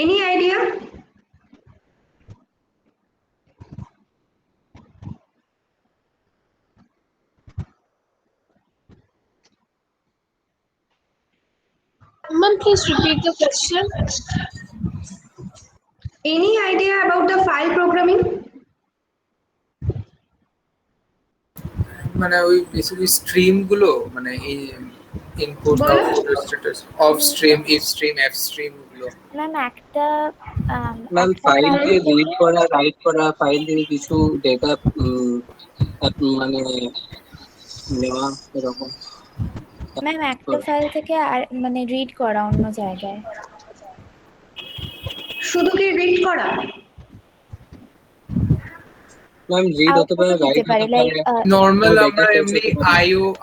Any idea? Ma'am, please repeat the question. Any idea about the file programming? মানে ওই basically stream গুলো মানে input বলো। Output status of stream if stream F stream গুলো ma'am একটা ma'am file দিয়ে read করা right করা ফাইল দিয়ে কিছু ডেটা মানে নেওয়া এরকম ম্যাম একটা ফাইল থেকে আর মানে রিড করা অন্য জায়গায়। শুধু কি রিড করা? ম্যাম রিড হতে পারে আউটপুটও দিতে রাইট পারে, হতে লাইক পারে নরমাল কোনো আমরা ডেটা এমনি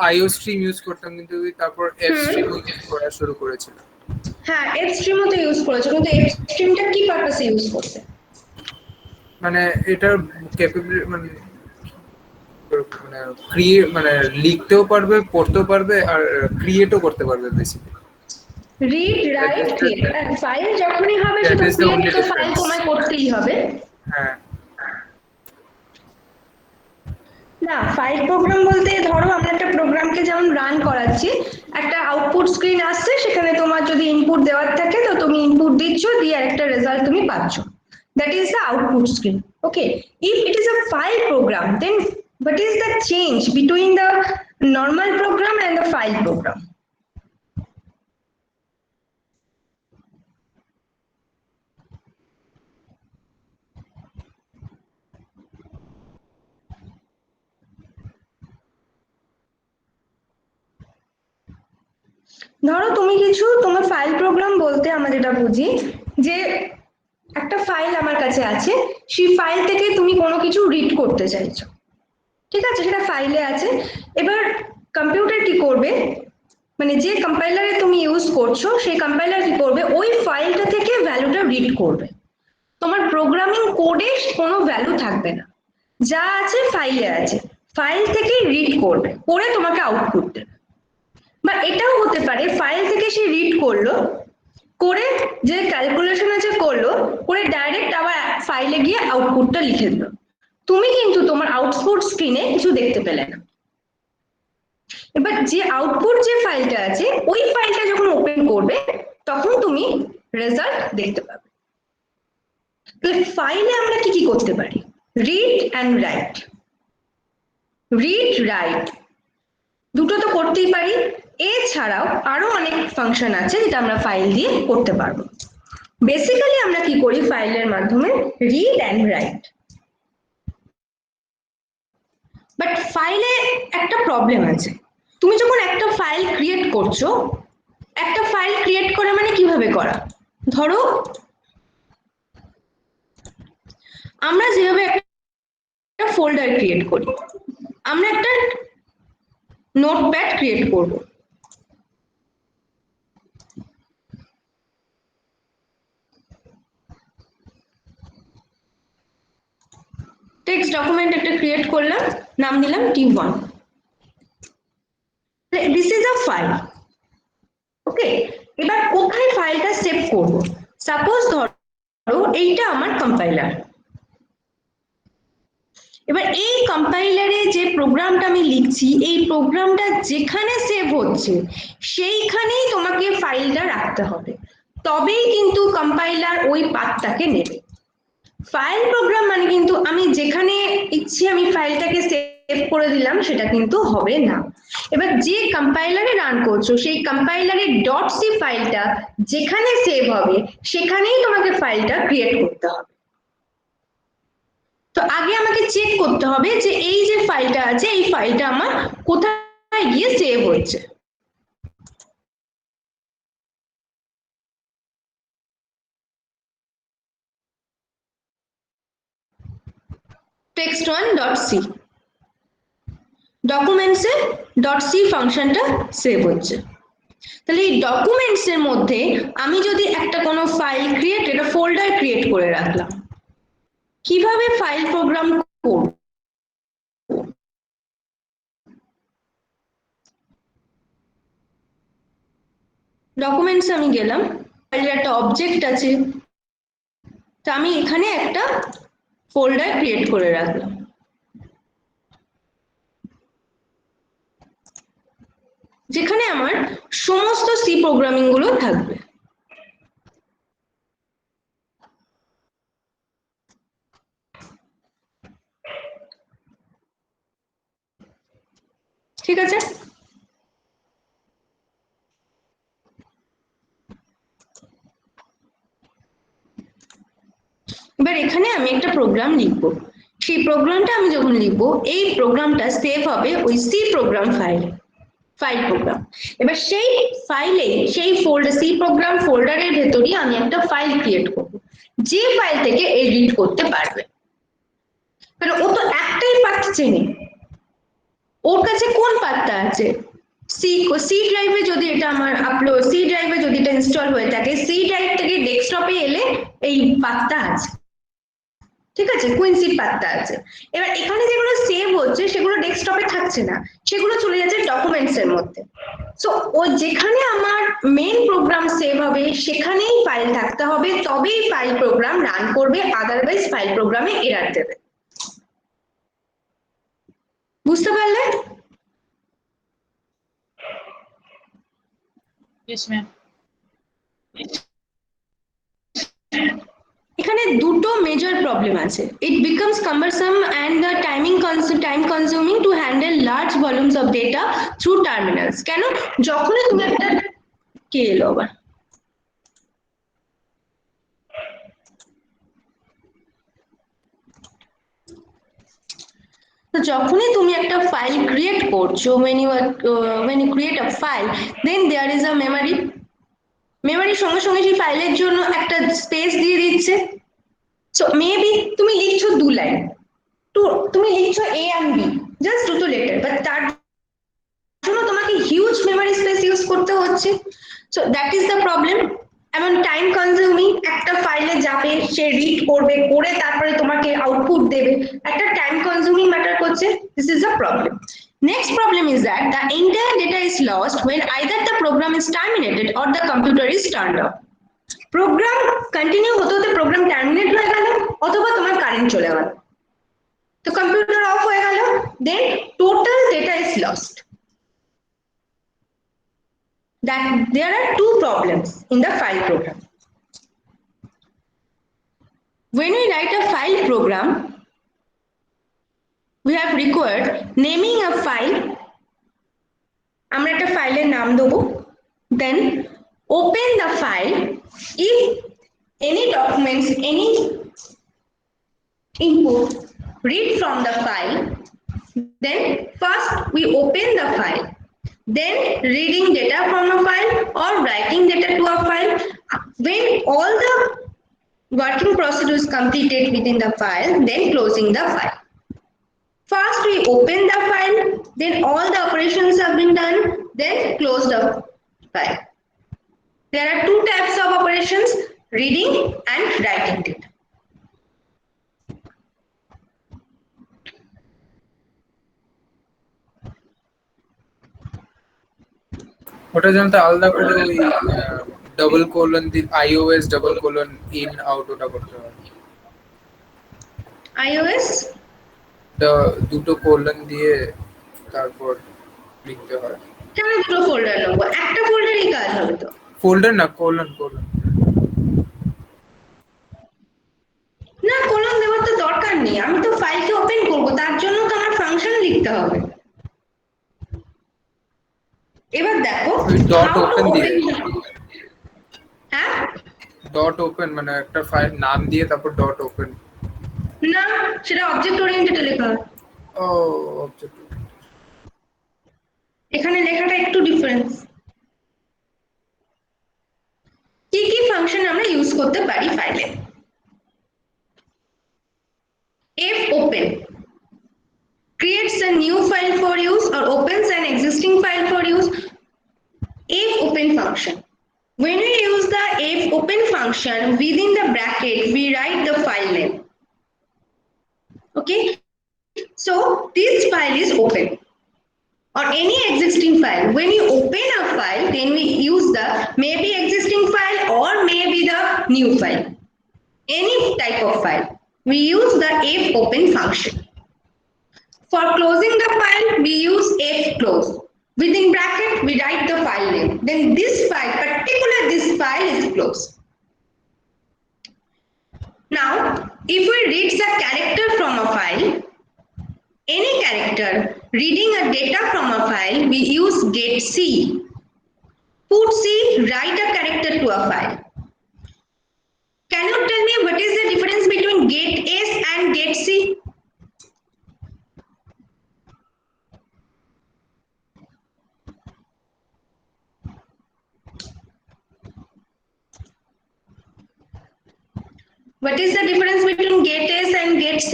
আইও স্ট্রিম ইউজ করতাম কিন্তু তারপর এফ স্ট্রিম করা শুরু করেছিল। হ্যাঁ, এফ স্ট্রিমও তো ইউজ করেছে, কিন্তু এফ স্ট্রিমটা কি পারপাসে ইউজ করছে? মানে এটার ক্যাপাবিলিটি মানে ক্রিয়েট মানে লিখতেও পারবে পড়তেও পারবে আর ক্রিয়েটও করতে পারবে বেসিক্যালি। রিড রাইট ক্রিয়েট, আর ফাইল যখনই হবে That শুধু is the ক্রিয়েট only তো ফাইল difference. তোমায় করতেই হবে। হ্যাঁ না, ফাইল প্রোগ্রাম বলতে ধরো আমরা একটা প্রোগ্রামকে যেমন রান করাচ্ছি, একটা আউটপুট স্ক্রিন আসছে, সেখানে তোমার যদি ইনপুট দেওয়ার থাকে তো তুমি ইনপুট দিচ্ছ, দিয়ে একটা রেজাল্ট তুমি পাচ্ছ, that is the output screen. Okay, if it is a file program then what is the change between the normal program and the file program? ধরো তুমি কিছু তোমার ফাইল প্রোগ্রাম বলতে আমরা যেটা বুঝি যে একটা ফাইল আমার কাছে আছে, সেই ফাইল থেকে তুমি কোনো কিছু রিড করতে চাইছো, ঠিক আছে, সেটা ফাইলে আছে। এবার কম্পিউটার কি করবে, মানে যে কম্পাইলারে তুমি ইউজ করছো সেই কম্পাইলার কি করবে, ওই ফাইলটা থেকে ভ্যালুটা রিড করবে। তোমার প্রোগ্রামিং কোডে কোনো ভ্যালু থাকবে না, যা আছে ফাইলে আছে, ফাইল থেকে রিড করবে, করে তোমাকে আউটপুট দেবে। বা এটাও হতে পারে ফাইল থেকে সে রিড করলো, করে যে ক্যালকুলেশন আছে করলো, করে ডাইরেক্ট আবার ফাইলে গিয়ে আউটপুটটা লিখে দিল, তুমি কিন্তু তোমার আউটপুট স্ক্রিনে কিছু দেখতে পেলে না। এবার যে আউটপুট যে ফাইলটা আছে ওই ফাইলটা যখন ওপেন করবে তখন তুমি রেজাল্ট দেখতে পাবে। তাহলে ফাইলে আমরা কি কি করতে পারি? Read and right. Read write দুটো তো করতেই পারি, এছাড়াও আরো অনেক ফাংশন আছে যেটা আমরা ফাইল দিয়ে করতে পারবো। বেসিক্যালি আমরা কি করি ফাইলের মাধ্যমে? Read and right. বাট ফাইলে একটা প্রবলেম আছে, তুমি যখন একটা ফাইল ক্রিয়েট করছো, একটা ফাইল ক্রিয়েট করা মানে কিভাবে করা, ধরো আমরা যেভাবে একটা ফোল্ডার ক্রিয়েট করি, আমরা একটা নোটপ্যাড ক্রিয়েট করব, টেক্সট ডকুমেন্ট একটা ক্রিয়েট করলাম, নাম দিলাম টি1, দিস ইজ আ ফাইল। ওকে, এবার কোথায় ফাইলটা সেভ করব? সাপোজ ধরো এইটা আমার কম্পাইলার, এবার এই কম্পাইলারে যে প্রোগ্রামটা আমি লিখছি এই প্রোগ্রামটা যেখানে সেভ হচ্ছে সেইখানেই তোমাকে ফাইলটা রাখতে হবে, তবেই কিন্তু কম্পাইলার ওই পাথটাকে নেবে। ফাইল প্রোগ্রাম মানে কিন্তু আমি যেখানে ইচ্ছে আমি ফাইলটাকে সেভ করে দিলাম সেটা কিন্তু হবে না। এবার যে কম্পাইলারে রান করছো সেই কম্পাইলারের ডট সি ফাইলটা যেখানে সেভ হবে সেখানেই তোমাকে ফাইলটা ক্রিয়েট করতে হবে। তো আগে আমাকে চেক করতে হবে যে এই যে ফাইলটা আছে এই ফাইলটা আমার কোথায় গিয়ে সেভ হচ্ছে। text1.c ডকুমেন্টসে ডট সি ফাংশনটা সেভ হচ্ছে। তাহলে এই ডকুমেন্টস এর মধ্যে আমি যদি একটা কোনো ফাইল ক্রিয়েট, একটা ফোল্ডার ক্রিয়েট করে রাখলাম, কিভাবে ফাইল প্রোগ্রাম করব? ডকুমেন্টস আমি গেলাম, ফাইলের একটা অবজেক্ট আছে, তো আমি এখানে একটা ফোল্ডার ক্রিয়েট করে রাখলাম, যেখানে আমার সমস্ত সি প্রোগ্রামিং গুলো থাকবে। ঠিক আছে, এবার এখানে আমি একটা প্রোগ্রাম লিখবো। সেই প্রোগ্রামটা আমি যখন লিখবো, এই প্রোগ্রামটা সেভ হবে ওই সি প্রোগ্রাম ফাইল প্রোগ্রাম। এবার সেই ফাইলে, সেই ফোল্ডার, সি প্রোগ্রাম ফোল্ডারের ভেতরই আমি একটা ফাইল ক্রিয়েট করব, যে ফাইল থেকে এই রিড করতে পারবে। কারণ ও তো একটাই পাথ চেনে, ওর কাছে কোন পাথটা আছে, সি ড্রাইভে যদি এটা আমার আপলোড, সি ড্রাইভে যদি এটা ইনস্টল হয়ে থাকে, সি ড্রাইভ থেকে ডেস্কটপে এলে এই পাথটা আছে। ঠিক আছে, কুইনসিড পাথটা আছে। এবার এখানে যেগুলো সেভ হচ্ছে সেগুলো ডেস্কটপে থাকছে না, সেগুলো চলে যাচ্ছে ডকুমেন্টস এর মধ্যে। সো ও যেখানে আমার মেইন প্রোগ্রাম সেভ হবে সেখানেই ফাইল থাকতে হবে, তবেই ফাইল প্রোগ্রাম রান করবে, আদারওয়াইজ ফাইল প্রোগ্রামে এরর দেবে। বুঝতে পারলে? Yes, ma'am. এখানে দুটো মেজর প্রবলেম আছে। It becomes কাম্বারসাম and the time consuming to handle large volumes of data through terminals. কেন? যখনই তুমি একটা, কে এলো আবার? তো যখনই তুমি একটা ফাইল ক্রিয়েট করছো, when you create a file, then there is a মেমোরির সঙ্গে সঙ্গে সেই ফাইলের জন্য একটা স্পেস দিয়ে দিচ্ছে। সো মেবি তুমি লিখছো 2 লাইন, তুমি লিখছো এ এন্ড বি, জাস্ট দুটো লেটার, বাট তার জন্য তোমাকে হিউজ মেমোরি স্পেস ইউজ করতে হচ্ছে। So that is the problem. এমন টাইম কনজিউমিং, একটা ফাইলে যাবে, সে রিড করবে, করে তারপরে তোমাকে আউটপুট দেবে, একটা টাইম কনজিউমিং ম্যাটার করছে। This is the problem. Next problem is that the entire data is lost when either the program is terminated or the computer is turned off. Program continue হতে হতে programme terminate হয়ে গেল, অথবা তোমার current চলে গেল, তো কম্পিউটার অফ হয়ে গেল, then total data is lost. That there are two problems in the file program. When we write a file program, we have required naming a file. আমরা একটা ফাইলের নাম দেবো, then open the file. If any documents, any input read from the file, then first we open the file, then reading data from a file or writing data to a file. When all the working procedure is completed within the file, then closing the file. First we open the file, then all the operations have been done, then close the file. There are two types of operations, reading and writing data. ওটা জানতে আলাদা করে ওই double colon the iOS double colon in out ওটা করতে হয়। iOS দুটো colon দিয়ে তারপর লিখতে হয়। কেন দুটো ফোল্ডার নেবো? একটা ফোল্ডারই কাজ হবে তো। ফোল্ডার না, কোলন কোলন। না, কোলন দেওয়ার তো দরকার নেই, আমি তো ফাইলকে ওপেন করব, তার জন্য তো আমার ফাংশন লিখতে হবে। এবার দেখো ডট how to ওপেন দিয়ে, open the- হ্যাঁ, ডট ওপেন মানে একটা ফাইল নাম দিয়ে তারপর ডট ওপেন। না সেটা অবজেক্ট ওরিয়েন্টেড লেখা হয়। ও অবজেক্ট। এখানে লেখাটা একটু ডিফারেন্স। কি কি ফাংশন আমরা ইউজ করতে পারি ফাইলে? f open creates a new file for use or opens an existing file for use. F open function, when we use the f open function, within the bracket we write the file name. Okay, so this file is open or any existing file. When you open a file, then we use the maybe existing file or maybe the new file. any type of file, we use the fopen function. For closing the file, we use fclose. Within bracket, we write the file name. Then this file, particular this file is closed. Now, if we read the character from a file, any character reading a data from a file, we use getC. PutC, write a character to a file. Can you tell me what is the difference between getS and getC? What is the difference between getS and getC?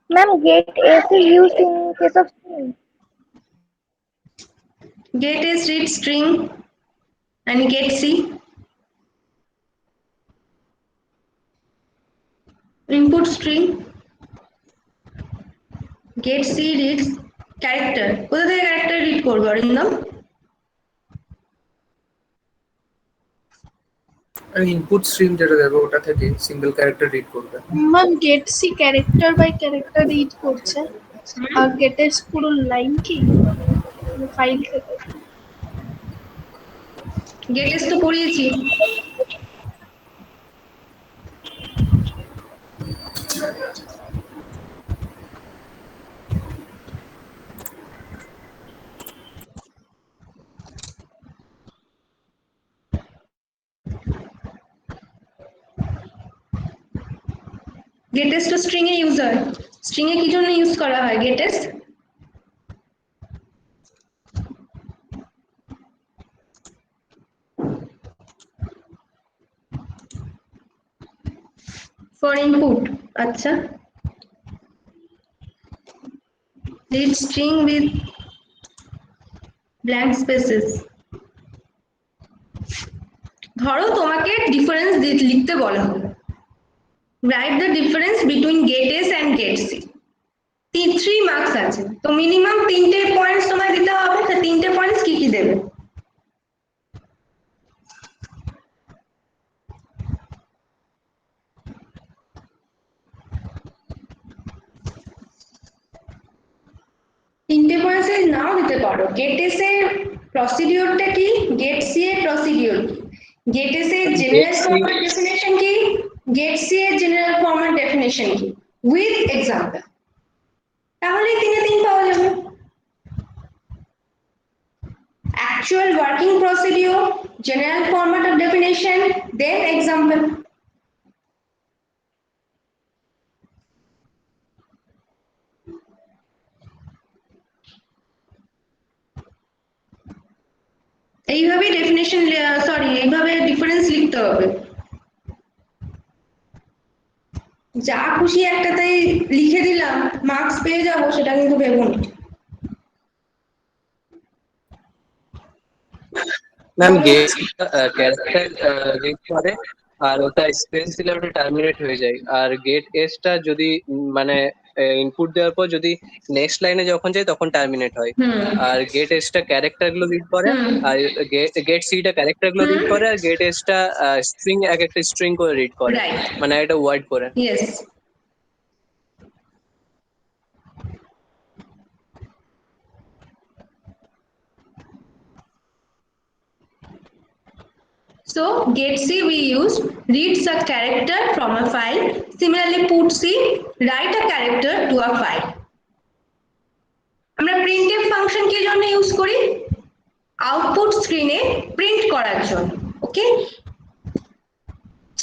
Ma'am, get S is used in case of string. GetS reads string and getC input string. getC reads character. কোথা থেকে character read করবে Arindam? Input stream যেটা দেবে ওটা থেকে single character read করবে। Ma'am getC character by character read করছে আর getS পুরো লাইন কি ফাইল থেকে। getS তো পড়িয়েছি। getS তো স্ট্রিং এ ইউজ হয়। স্ট্রিং এ কি জন্য ইউজ করা হয় getS? for input, আচ্ছা। read string with blank spaces. ধরো তোমাকে ডিফারেন্স লিখতে বলা হলো। write the difference between getS and getC. 3 marks আছে, তো মিনিমাম 3টে পয়েন্টস তোমায় দিতে হবে। তো 3টে পয়েন্টস কি কি দেবে? তিনটে পয়েন্টস নাও দিতে পারো। getS এর প্রসিডিউরটা কি, getC এর প্রসিডিউর কি, getS এর জেনারেল getC ফরম্যাট ডেফিনিশন কি, getC এর জেনারেল ফরম্যাট ডেফিনিশন কি, উইথ এক্সাম্পল। তাহলে 3 পাওয়া যাবে। actual working procedure, general format of definition, then example. এইভাবে ডেফিনিশন এইভাবে ডিফারেন্স লিখতে হবে। যা খুশি একটাতেই লিখে দিলাম মার্কস পেয়ে যাবো সেটা কিন্তু ভেবো না। ম্যাম গেট ক্যারেক্টার রিড করে আর ওটা স্পেস দিলে ওটা টার্মিনেট হয়ে যায়। আর গেট এসটা যদি মানে ইনপুট দেওয়ার পর যদি নেক্সট লাইনে যখন যায় তখন টার্মিনেট হয়। আর গেট এসটা ক্যারেক্টার গুলো রিড করে আর গেট সিটা ক্যারেক্টার গুলো রিড করে আর গেট এসটা স্ট্রিং এক একটা স্ট্রিং করে রিড করে, রাইট, মানে একটা ওয়ার্ড করে। Yes. So getC we use reads a character from a file. Similarly PutC write a character to a file. আমরা printf ফাংশন কি জন্য ইউজ করি? আউটপুট স্ক্রিনে প্রিন্ট করার জন্য। ওকে,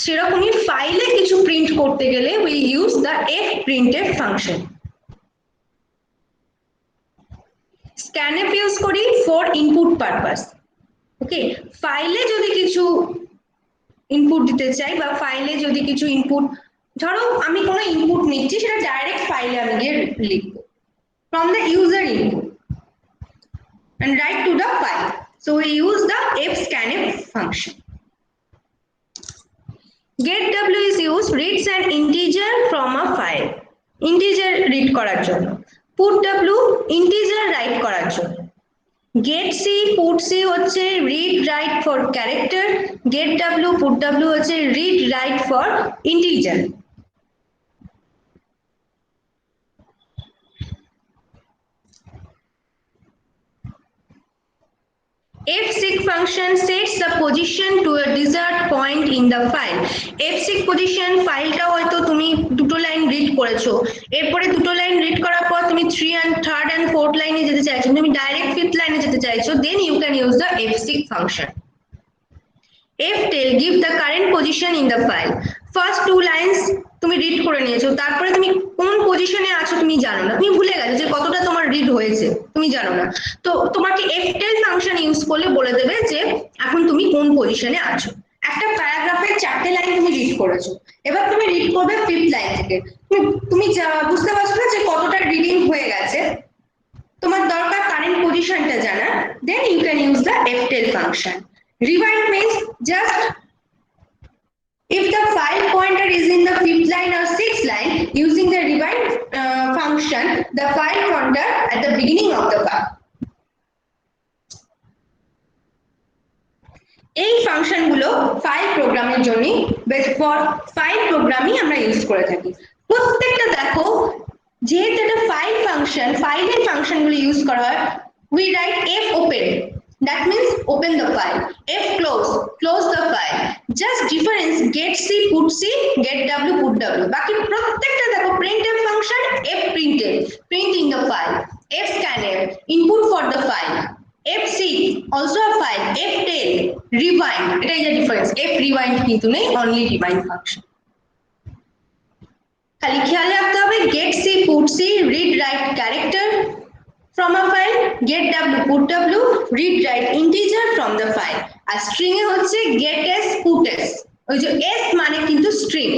সেরকমই ফাইলে কিছু প্রিন্ট করতে গেলে we use the fprintf function. scanf use করি for input purpose. ওকে, ফাইলে যদি কিছু ইনপুট দিতে চাই বা ফাইলে যদি কিছু ইনপুট, ধরো আমি কোনো ইনপুট নিচ্ছি সেটা ডাইরেক্ট ফাইলে আমি গিয়ে লিখবো from the user input and write to the file. So we use the fscanf function. getw is used reads an integer from a file. integer read করার জন্য। পুট ডাব্লিউ ইন্টিজার রাইট করার জন্য, gate C put C হচ্ছে read write for character, gate W put W হচ্ছে read write for integer. fseek function sets the position to a desired point in the file. fseek position ফাইলটা হয়তো তুমি দুটো line read করেছো, এরপরে দুটো line read করার পর তুমি থার্ড এন্ড ফোর্থ লাইনে যেতে চাইছো, তুমি ডাইরেক্ট ফিফথ লাইনে যেতে চাইছো, then you can use the fseek function. ftail give the current position in the file. First two lines তুমি রিড করে নিয়েছো, তারপরে তুমি কোন পজিশনে আছো তুমি জানো না, তুমি ভুলে গেছো যে কতটা তোমার রিড হয়েছে, তুমি জানো না, তো তোমাকে ftail ফাংশন ইউজ করলে বলে দেবে যে এখন তুমি কোন পজিশনে আছো। একটা প্যারাগ্রাফের 4টে লাইন তুমি রিড করেছো, এবার তুমি রিড করবে ফিফথ লাইন থেকে, তুমি বুঝতে পারছো না যে কতটা রিডিং হয়ে গেছে, তোমার দরকার কারেন্ট পজিশনটা জানা, then you can use the ftail function. rewind means just if the file pointer is in the fifth line or sixth line, using the rewind function, the file pointer at the beginning of the file. এই function গুলো file প্রোগ্রামের জন্য for file প্রোগ্রামই আমরা use করে থাকি। প্রত্যেকটা দেখো যেহেতু এটা ফাইল ফাংশন, ফাইলের ফাংশন গুলো ইউজ করা হয়, we write f open, that means open the file, f close, close the file, just difference get c put c, get w put w, বাকি প্রত্যেকটা দেখো printf function, f printf, print in the file, f scanf, input for the file, fseek also a file, ftail rewind, এটাই যে difference, f rewind কিন্তু নেই, only rewind function। খালি খেয়াল রাখতে হবে get c put c read write character from a file, get w put w read write integer from the file, R string এ হচ্ছে get s put s, ওই যে s মানে কিন্তু string,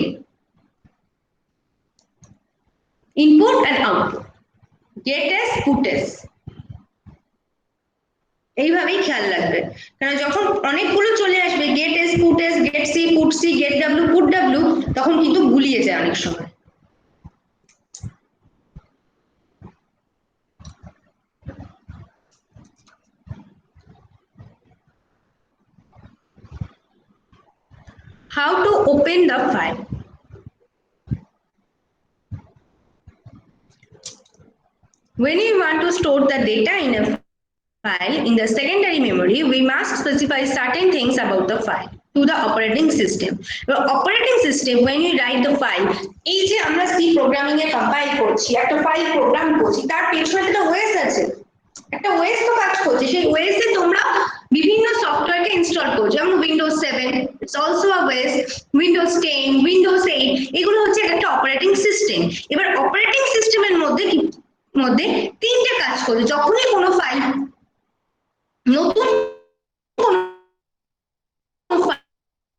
input and output, get s put s, এইভাবেই খেয়াল রাখবে, কারণ যখন অনেকগুলো চলে আসবে get s put s, get c put c, get w put w, তখন কিন্তু গুলিয়ে যায় অনেক সময়। How to open the file? When we want to store the data in a file in the secondary memory, we must specify certain things about the file to the operating system. The operating system, when you write the file, এই যে আমরা C programming এ compile করছি, একটা file program করছি, তার পেছনে একটা OS আছে, একটা OS তো কাজ করছে, সেই OS এ তোমরা বিভিন্ন সফটওয়্যারকে ইনস্টল করছো, যেমন Windows 7, it's also a OS, Windows 10, Windows 8, এগুলো হচ্ছে একটা অপারেটিং সিস্টেম। এবার অপারেটিং সিস্টেমের মধ্যে তিনটে কাজ করছে, যখনই কোনো ফাইল নতুন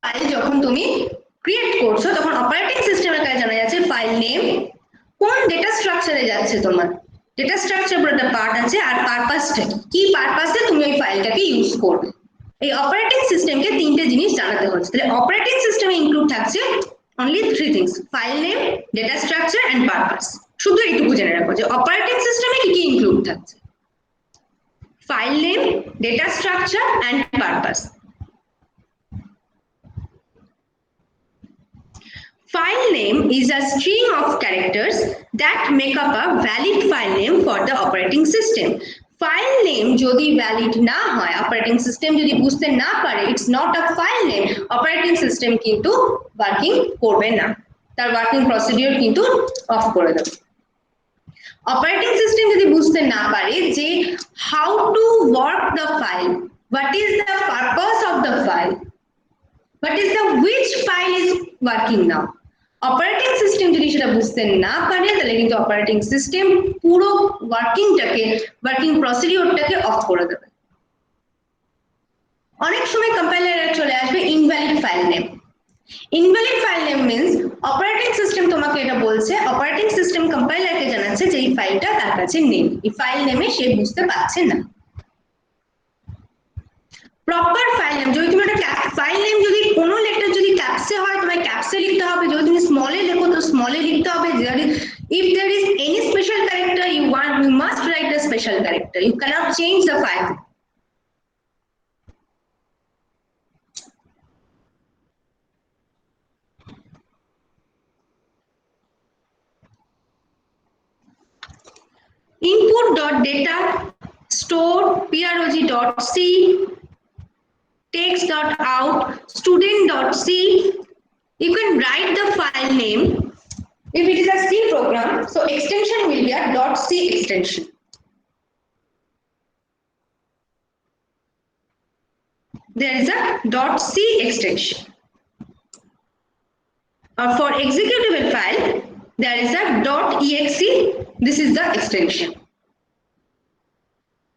ফাইল যখন তুমি ক্রিয়েট করছো, তখন অপারেটিং সিস্টেমের কাছে জানা যাচ্ছে ফাইল নেম, কোন ডেটা স্ট্রাকচারে যাচ্ছে, তোমার ডেটা স্ট্রাকচার বলে একটা পার্ট আছে, আর পারপাসটা কি পারপাসে তুমি ওই ফাইলটাকে ইউজ করবে। এই অপারেটিং সিস্টেমকে তিনটে জিনিস জানাতে হচ্ছে, তাহলে অপারেটিং সিস্টেমে ইনক্লুড থাকছে only three things, file name, data structure and purpose. শুধু এইটুকু জেনে রাখো যে অপারেটিং সিস্টেমে কি কি ইনক্লুড থাকছে, file name, data structure and purpose. File name is a string of characters that make up a valid file name for the operating system. File name যদি valid না হয়, operating system যদি বুঝতে না পারে, it's not a file name, operating system কিন্তু working করবে না, তার working procedure কিন্তু off করে দেবে। Operating system যদি বুঝতে না পারে যে how to work the file, what is the purpose of the file, what is the which file is working now, operating system যদি সেটা বুঝতে না পারে, তাহলে কিন্তু অপারেটিং সিস্টেম পুরো ওয়ার্কিং প্রসিডিওরটাকে অফ করে দেবে। অনেক সময় কম্পাইলারে চলে আসবে invalid file name. Invalid file name means operating system তোমাকে এটা বলছে, অপারেটিং সিস্টেম কম্পাইলারকে জানাচ্ছে যে এই ফাইলটা তার কাছে নেই, এই ফাইল নেমে সে বুঝতে পারছে না। প্রপার ফাইল নেম, যদি তুমি একটা ফাইল নেম যদি কোনো লেটার যদি ক্যাপসে হয়, তোমায় ক্যাপসে লিখতে হবে, যদি তুমি স্মলে লেখো তো স্মলে লিখতে হবে, যদি If there is any special character you want, you must write the special character. You cannot change the file. Input.data store prog.c text.out student.c. You can write the file name. If it is a C program, so extension will be a .c extension. There is a .c extension. Or for executable file, there is a .exe. This is the extension.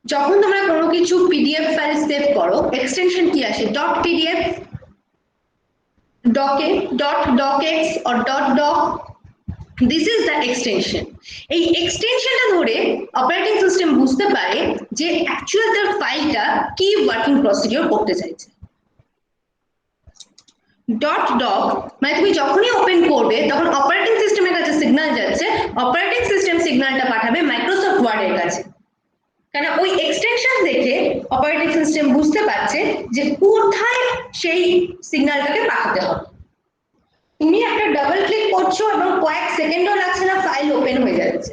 যখন তোমরা কোনো কিছু PDF file save করো, extension কি আসে? .pdf, .docx or .doc. This is the extension. এই এক্সটেনশনটা ধরে operating system বুঝতে পারে যে অ্যাকচুয়াল তার ফাইলটা কি ওয়ার্কিং প্রসিডিউর করতে চাইছে। .doc মানে তুমি যখনই ওপেন করবে তখন অপারেটিং সিস্টেমের কাছে সিগন্যাল যাচ্ছে, অপারেটিং সিস্টেম সিগন্যালটা পাঠাবে মাইক্রোসফট ওয়ার্ডের কাছে। কারণ ওই এক্সটেনশন দেখে অপারেটিং সিস্টেম বুঝতে পারছে যে কোথায় সেই সিগন্যালটাকে পাঠাতে হবে। তুমি একটা ডাবল ক্লিক করছো এবং কয়েক সেকেন্ডও লাগছে না, ফাইল ওপেন হয়ে যাচ্ছে।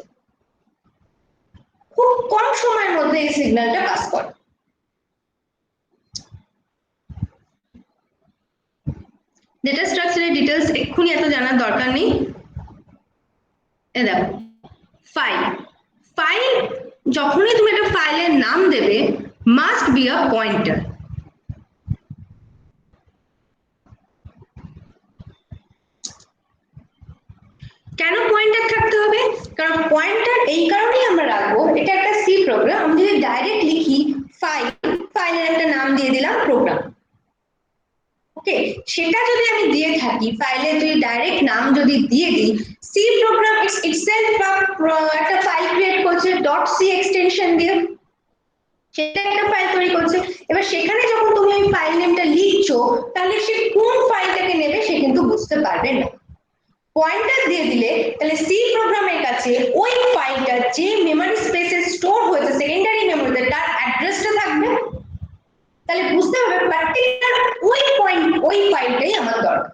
খুব কম সময়ের মধ্যে এই সিগন্যালটা পাস করে। ডেটা স্ট্রাকচারের ডিটেইলস এক্ষুনি এত জানার দরকার নেই। দেখো ফাইল, ফাইল যখনই তুমি একটা ফাইলের নাম দেবে মাস্ট বি আ পয়েন্টার। কেন পয়েন্টার থাকতে হবে? কারণ পয়েন্টার এই কারণেই আমরা রাখবো, এটা একটা সি প্রোগ্রাম। আমি যদি ডাইরেক্ট লিখি ফাইল, ফাইলের একটা নাম দিয়ে দিলাম প্রোগ্রাম, ওকে, সেটা যদি আমি দিয়ে থাকি ফাইলের যদি ডাইরেক্ট নাম যদি দিয়ে দিই, সি প্রোগ্রাম ইটসেলফ একটা ফাইল ক্রিয়েট করছে .c এক্সটেনশন দিয়ে, সেটা একটা ফাইল তৈরি করছে। এবার সেখানে যখন তুমি ওই ফাইল নেমটা লিখছো তাহলে সে কোন ফাইলটাকে নেবে সে কিন্তু বুঝতে পারবে না। পয়েন্টার দিয়ে দিলে তাহলে সি প্রোগ্রামের কাছে ওই ফাইলটা যে মেমরি স্পেসে স্টোর হয়েছে সেকেন্ডারি মেমরিতে তার অ্যাড্রেসটা থাকবে, তাহলে বুঝতে হবে পার্টিকুলার ওই ফাইলটাই আমার দরকার।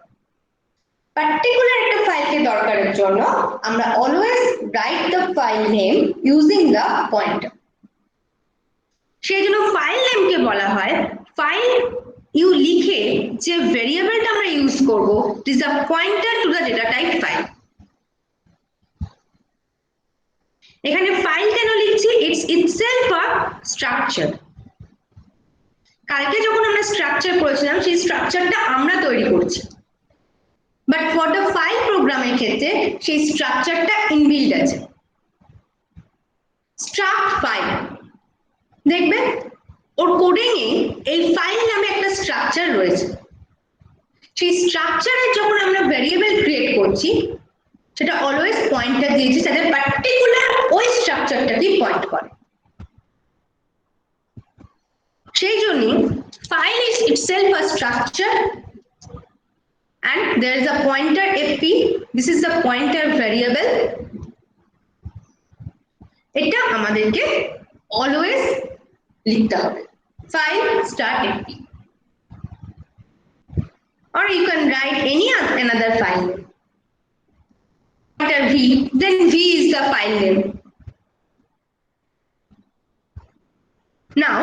পার্টিকুলার একটা ফাইলকে দরকারের জন্য আমরা always right the file name using the pointer. সেই জন্য ফাইল নেমকে বলা হয় ফাইল ইউ লিখে যে ভেরিয়েবলটা আমরা ইউজ করব, ইট is a pointer to the data type file. এখানে ফাইল কেন লিখছি? It's itself a structure. কালকে যখন আমরা স্ট্রাকচার করেছিলাম সেই স্ট্রাকচারটা আমরা তৈরি করছি, বাট ফর দ্য ফাইল প্রোগ্রামের ক্ষেত্রে সেই স্ট্রাকচারটা ইনবিল্ড আছে। স্ট্রাক্ট ফাইল দেখবে ওর কোডিং এ এই ফাইল নামে একটা স্ট্রাকচার রয়েছে। সেই স্ট্রাকচারে যখন আমরা ভেরিয়েবল ক্রিয়েট করছি সেটা অলওয়েজ পয়েন্টার দিয়েছি যাতে পার্টিকুলার ওই স্ট্রাকচারটাকে পয়েন্ট করে। সেই জন্য file is itself a structure and there is a pointer fp. This is the pointer variable. এটা আমাদেরকে অলওয়েজ লিখতে হবে file start fp, or you can write any another file pointer v, then v is the file name. Now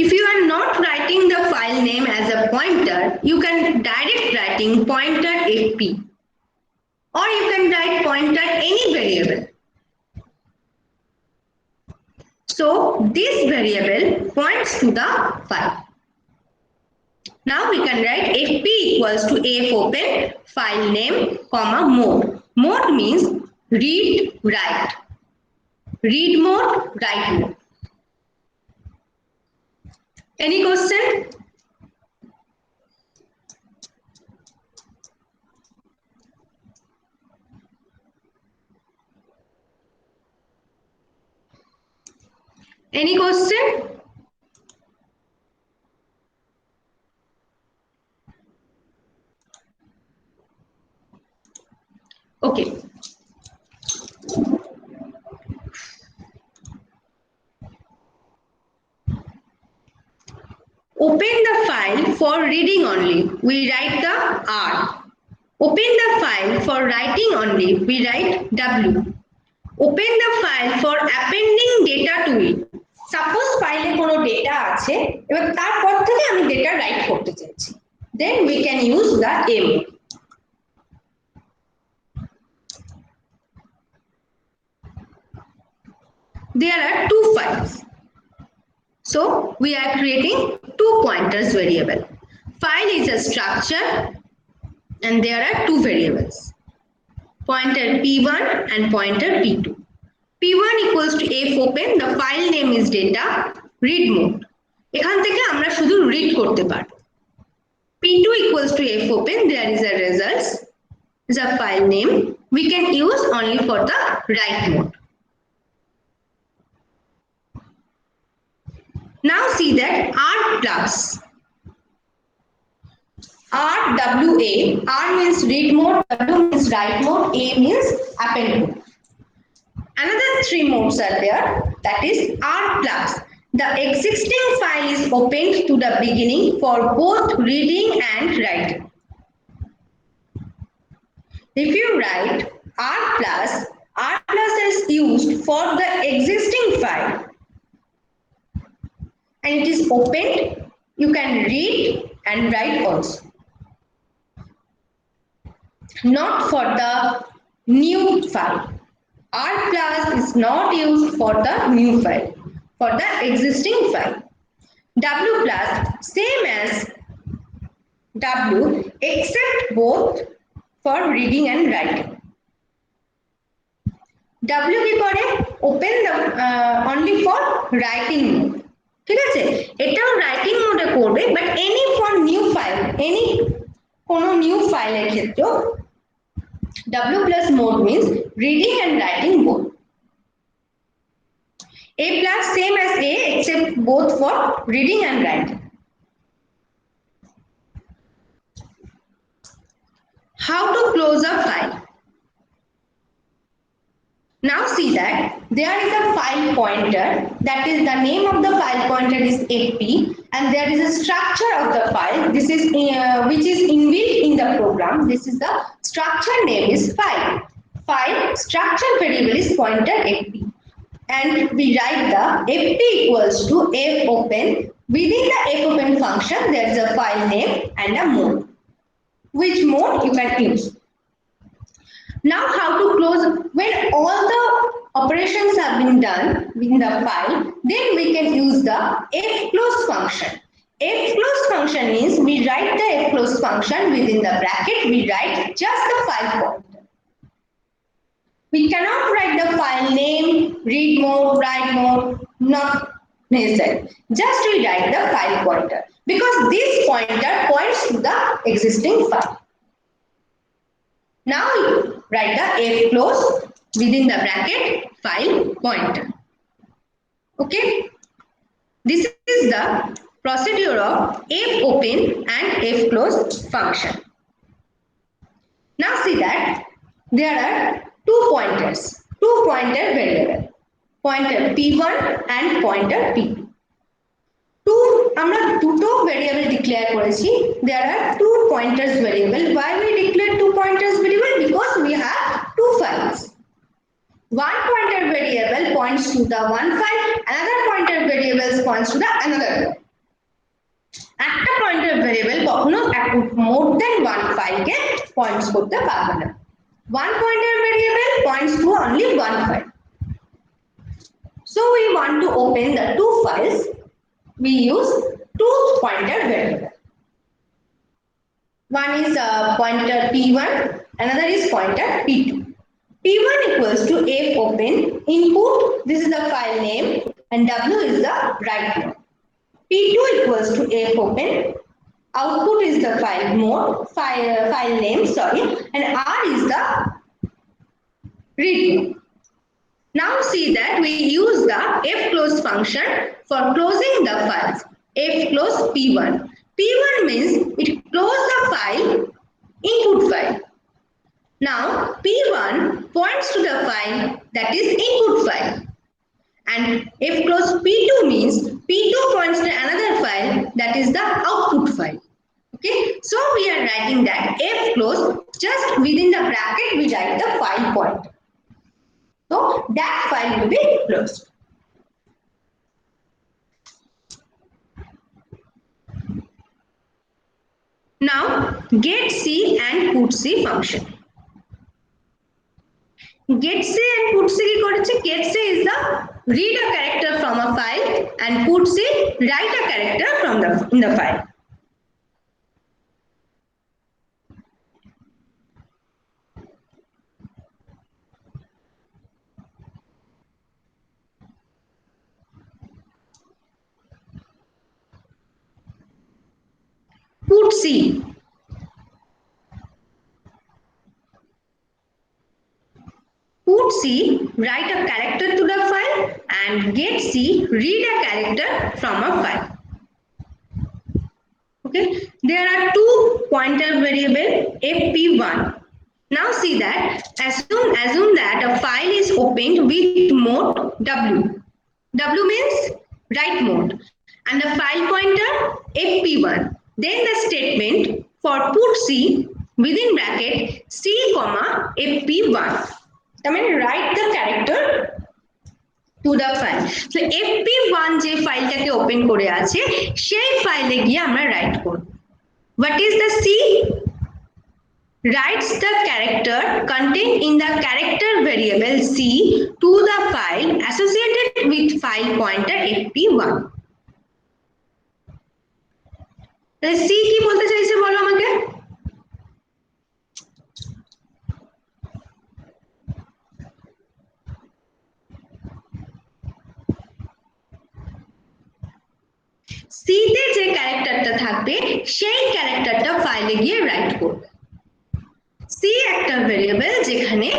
if you are not writing the file name as a pointer, you can direct writing pointer fp, or you can write pointer any variable. So this variable points to the file. Now we can write fp equals to fopen file name comma mode. Mode means read write, read mode, write mode. Any question? Any question? Okay. Open the file for reading only, we write the R. Open the file for writing only, we write W. Open the file for appending data to it. Suppose ফাইলে কোনো data আছে, এবার তারপর থেকে আমি data right করতে চাইছি, then we can use the M. There are two files, so we are creating two pointers variable. File is a structure and there are two variables, pointer p1 and pointer p2. p1 equals to f open, the file name is data, read mode, এখান থেকে আমরা শুধু read করতে পারবো. p2 equals to f open, there is a results, is a file name, we can use only for the write mode. Now see that R plus RWA, R means read mode, W means write mode, A means append mode. Another three modes are there, that is R plus. The existing file is opened to the beginning for both reading and writing. If you write R plus is used for the existing file and it is opened, you can read and write also. Not for the new file. R plus is not used for the new file, for the existing file. W plus same as W except both for reading and writing. W কি করে? Open the only for writing mode. ঠিক আছে, এটাও writing মোডে করবে, but any for new file, any কোন new ফাইলের ক্ষেত্রে W plus mode means reading and writing both. A plus same as A except both for reading and writing. How to close a file? Now see that there is a file pointer, that is the name of the file pointer is fp, and there is a structure of the file, this is which is inbuilt in the program. This is the structure name is file. File structure variable is pointer fp, and we write the fp equals to f open. Within the f open function there is a file name and a mode, which mode you can use. Now how to close? When all the operations have been done in the file, then we can use the fclose function. Fclose function means we write the fclose function within the bracket, we write just the file pointer. We cannot write the file name, read mode, write mode, not necessary. Just we write the file pointer, because this pointer points to the existing file. Now write the fclose within the bracket file pointer. Okay, this is the procedure of fopen and fclose function. Now see that there are two pointers, two pointer variable, pointer p1 and pointer p2. আমরা দুটো variable declare করেছি, there are two pointers variable. Why we declare two pointers variable? Because we have two files. One pointer variable points to the one file, another pointer variable points to the another file. একটা pointer variable কখনো more than one file কে points করতে পারবে না. One pointer variable points to only one file. So we want to open the two files, we use two pointer variable. One is pointer p1, another is pointer p2. p1 equals to f open, input, this is the file name, and w is the write mode. p2 equals to f open, output is the file mode, file name, sorry, and r is the read mode. Now see that we use the fclose function for closing the files. Fclose p1. P1 means it close the file, input file. Now p1 points to the file, that is input file. And fclose p2 means p2 points to another file, that is the output file. Okay, so we are writing that f close, just within the bracket we write the file pointer. So that file will be closed. Now get C and put C function. Get C and put C কি করেছে? Get C is the read a character from a file and put C write a character from in the file. Put C. Put C, write a character to the file, and get C, read a character from a file. Okay, there are two pointer variable fp1. Now see that assume that a file is opened with mode w. W means write mode, and the file pointer fp1. Then the statement for put C within bracket C comma fp1. I mean write the character to the file. So fp1 যে ফাইলটাকে open করে আছে সেই ফাইলে গিয়ে আমরা right করব। What is the C? Writes the character contained in the character variable C to the file associated with file pointer fp1. তাহলে C কি বলতে চাইছে বলো আমাকে? C তে যে ক্যারেক্টারটা থাকবে সেই ক্যারেক্টারটা ফাইলে গিয়ে রাইট করবে। C একটা ভেরিয়েবল যেখানে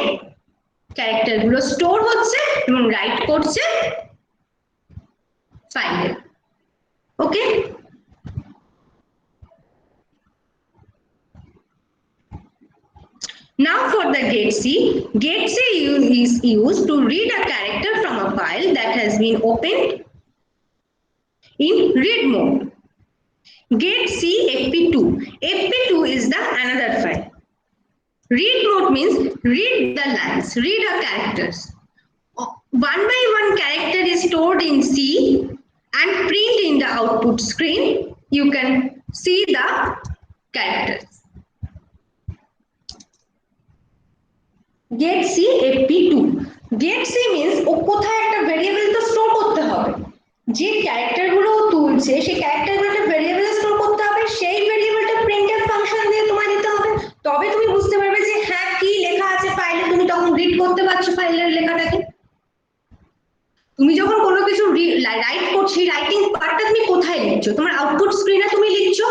ক্যারেক্টারগুলো স্টোর হচ্ছে এবং রাইট করছে ফাইলে। ওকে, now for the get C is used to read a character from a file that has been opened in read mode. Get C fp2. fp2 is the another file. Read mode means read the lines, read the characters. One by one character is stored in C and print in the output screen. You can see the characters. Get C fp2. Get C means ও কোথায় একটা variable তো store করতে হবে। যে ক্যারেক্টারগুলো তুলছে সেই ক্যারেক্টারগুলোকে ভেরিয়েবলে store করতে হবে, সেই ভেরিয়েবলটা প্রিন্টএফ ফাংশন দিয়ে তোমায় দিতে হবে, তবে তুমি বুঝতে পারবে যে হ্যাঁ কি লেখা আছে ফাইলে, তুমি তখন রিড করতে পারছো ফাইলের লেখাটাকে। তুমি যখন কোনো কিছু রাইট করছো, রাইটিং পার্টটা তুমি কোথায় লিখছো? তোমার আউটপুট স্ক্রিনে তুমি লিখছো।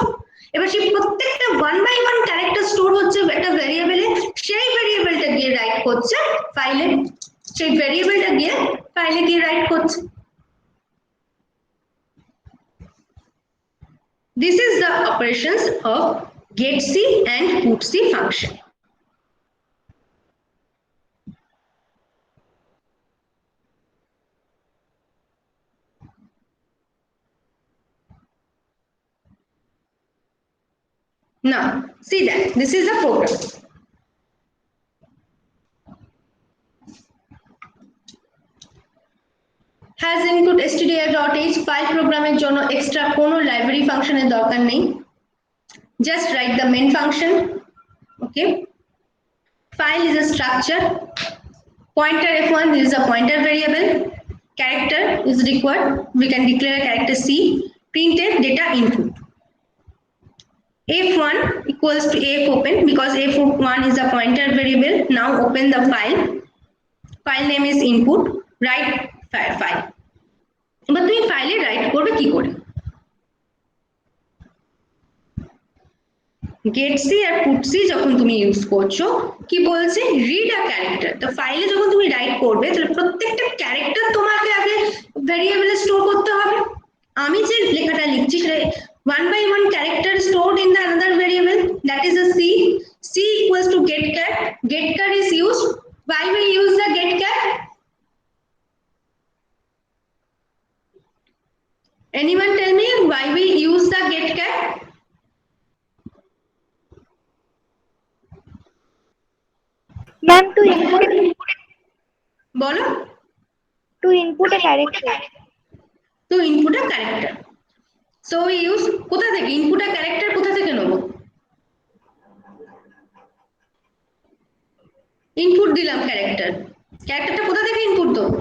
এবার সেই প্রত্যেকটা one by one character store হচ্ছে একটা ভেরিয়েবলে, সেই ভেরিয়েবলটা গিয়ে রাইট করছে ফাইলে, সেই ভেরিয়েবলটা গিয়ে ফাইলে গিয়ে রাইট করছে। This is the operations of get C and put C function. Now see that this is the program. Has input stdio.h file প্রোগ্রামের জন্য এক্সট্রা কোনো লাইব্রেরি ফাংশনের দরকার নেই। Just write the main function. Okay, file is a structure, pointer f1 is a pointer variable, character is required, we can declare a character C, printf data input. f1 equals to f open, because f1 is a pointer variable. Now open the file name is input, write file. এবার তুমি ফাইলে right করবে কি করে? get C আর put C যখন তুমি use করছো কি বলছে? Read a character. তো ফাইলে যখন তুমি রাইট করবে তাহলে প্রত্যেকটা ক্যারেক্টার তোমাকে আগে ভেরিয়েবলে স্টোর করতে হবে। আমি যে লেখাটা লিখছি সেটা one by one character stored in the another variable, that is a C. C equals to getChar. getChar is used. Why we use the getChar? Anyone tell me why we use the getChar? Ma'am বলো। To input a character. তো input আর character, so we use কোথা থেকে input আর character কোথা থেকে নেবো? Input দিলাম ক্যারেক্টার, ক্যারেক্টারটা কোথা থেকে ইনপুট দেবো?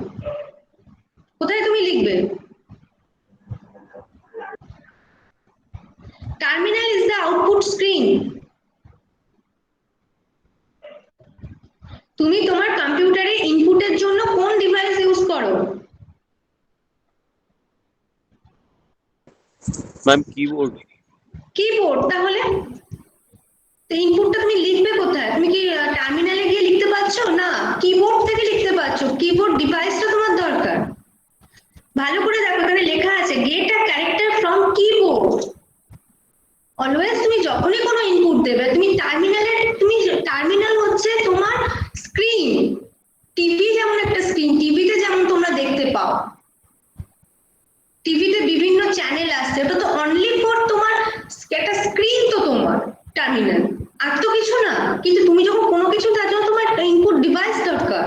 কোথায় তুমি লিখবে? Terminal is the output screen. তুমি তোমার কম্পিউটারে ইনপুটের জন্য কোন ডিভাইস ইউজ করো? Ma'am keyboard. কিবোর্ড। তাহলে তো ইনপুটটা তুমি লিখবে কোথায়? তুমি কি টার্মিনালে গিয়ে লিখতে পারছো? না, কিবোর্ড থেকে লিখতে পারছো। কিবোর্ড ডিভাইসটা তোমার দরকার। ভালো করে দেখো, এখানে লেখা আছে get a character from keyboard. Always তুমি যখনই কোনো ইনপুট দেবে, তুমি টার্মিনাল হচ্ছে তোমার স্ক্রিন। টিভি যেমন একটা স্ক্রিন, টিভিতে যেমন তোমরা দেখতে পাও, টিভিতে বিভিন্ন চ্যানেল আসছে, ওটা তো অনলি ফর তোমার একটা স্ক্রিন। তো তোমার টার্মিনাল আর তো কিছু না। কিন্তু তুমি যখন কোনো কিছু, তার জন্য তোমার ইনপুট ডিভাইস দরকার।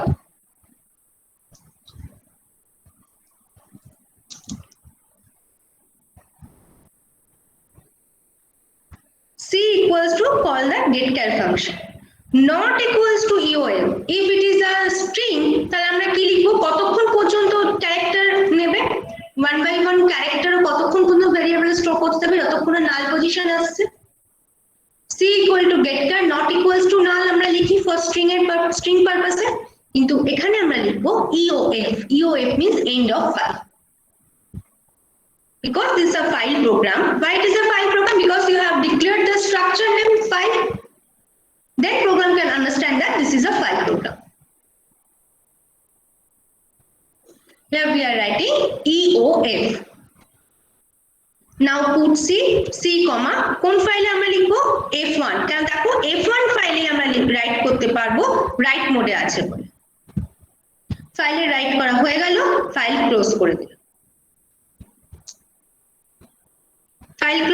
C equals to call the getChar function, not equals to EOF. If it is a string, তাহলে আমরা কি লিখবো? কতক্ষণ পর্যন্ত ক্যারেক্টার নেবে? 1 by 1 ক্যারেক্টার কতক্ষণ পর্যন্ত ভেরিয়েবল স্টোর করতে হবে? যতক্ষণ নাল পজিশন আসছে। C equal to getChar, not equals to null আমরা লিখি for string purpose, কিন্তু এখানে আমরা লিখবো EOF. EOF means end of file. Because this is a file program. Why it is a file program? Because you have declared the structure name file. Then program can understand that this is a file program. Here we are writing EOF. Now put C comma কোন ফাইলে আমরা লিখবো? F1. কারণ দেখো F1 ফাইলে আমরা right করতে পারবো, রাইট মোডে আছে বলে। ফাইলে রাইট করা হয়ে গেল, ফাইল ক্লোজ করে দিলাম। ফাইলটা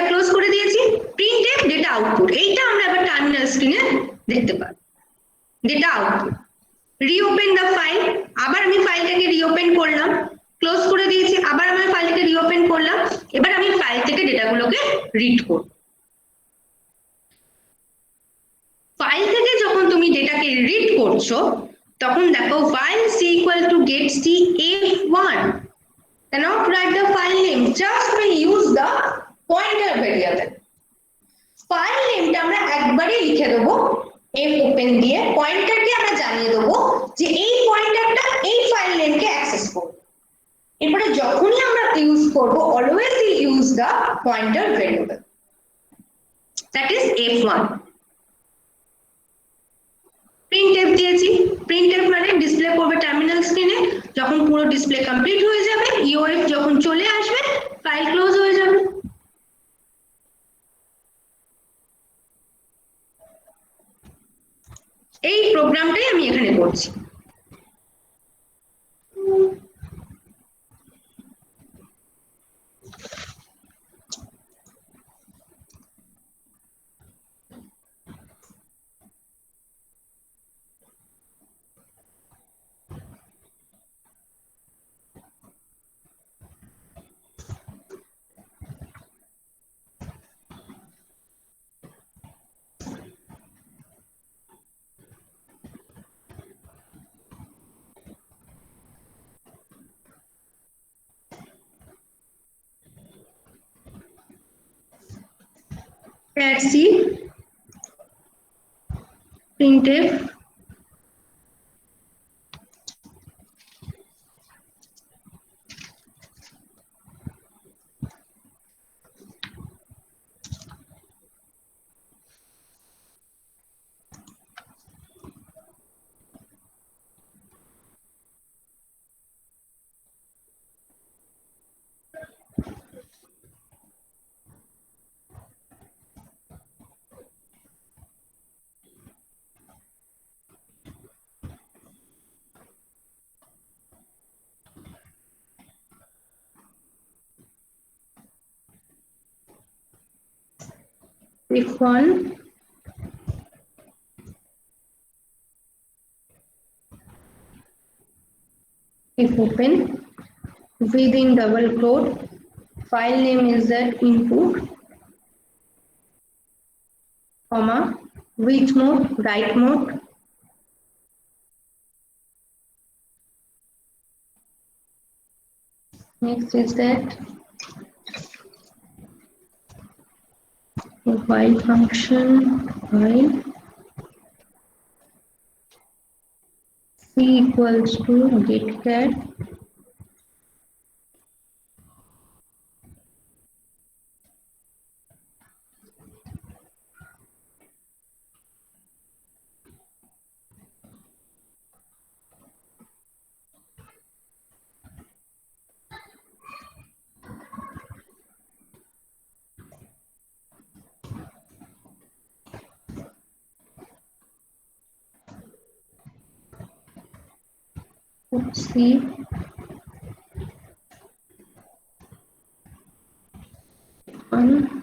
ক্লোজ করে দিয়েছি। প্রিন্টএফ ডেটা আউটপুট, এইটা আমরা এবার টার্মিনাল স্ক্রিনে দেখতে পাবো। Data output. Reopen the file, আবার আমি ফাইলটাকে রিওপেন করলাম, ক্লোজ করে দিয়েছি, আবার আমি ফাইলটাকে রিওপেন করলাম। এবার আমি ফাইল থেকে ডেটাগুলোকে রিড করব। ফাইল থেকে যখন তুমি ডেটাকে রিড করছো, তখন দেখো while c equal to get c f1, cannot write the file name, just we use the pointer variable. File নেমটা আমরা একবারই লিখে দেবো f ওপেন দিয়ে, পয়েন্টারকে আমরা জানিয়ে দেবো যে এই পয়েন্টারটা এই ফাইল নেমকে অ্যাক্সেস করবে। এরপরে যখনই আমরা ইউজ করব, always we use the pointer variable, that is f1. Printf দিয়েছি, প্রিন্টএফ মানে ডিসপ্লে করবে টার্মিনাল স্ক্রিনে। যখন পুরো ডিসপ্লে কমপ্লিট হয়ে যাবে, ইওএফ যখন চলে আসবে, ফাইল ক্লোজ হয়ে যাবে। এই প্রোগ্রামটাই আমি এখানে করছি। add c printf if1 If open, within double quote, file name is the input, comma, which mode, write mode, next is that while function, while c equals to getCat c on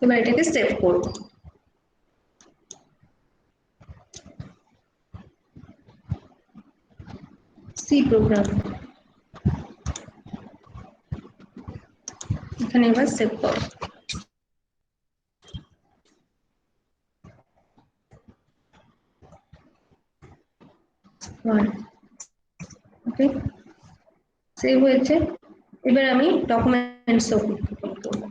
এবার এটাকে save করব C program এখানে এবার save করব okay save হয়েছে এবার আমি documents open করব